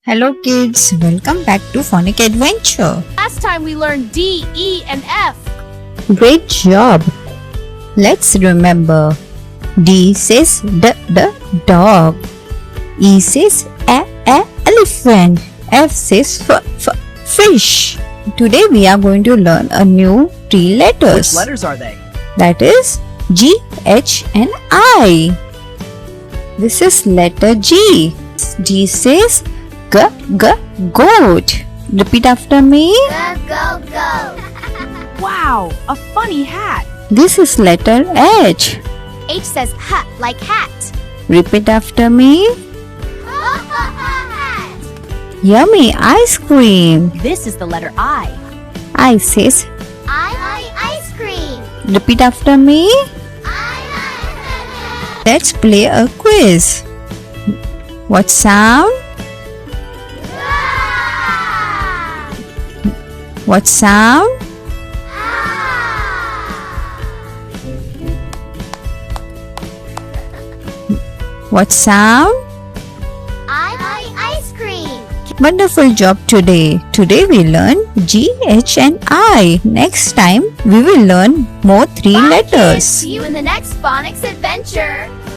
Hello kids, welcome back to Phonic Adventure. Last time we learned D, E, and F. Great job. Let's remember. D says dog. E says elephant. F says fish. Today we are going to learn a new three letters. Which letters are they? That is G, H and I. This is letter G. G says goat. Repeat after me. Go. Wow, a funny hat. This is letter H. H says hat, like hat. Repeat after me. Hat. Yummy ice cream. This is the letter I. I says. Ice cream. Repeat after me. Let's play a quiz. What sound? What sound? What sound? Ice cream. Wonderful job today. Today we learn G, H and I. Next time we will learn more three letters. See you in the next Phonics adventure.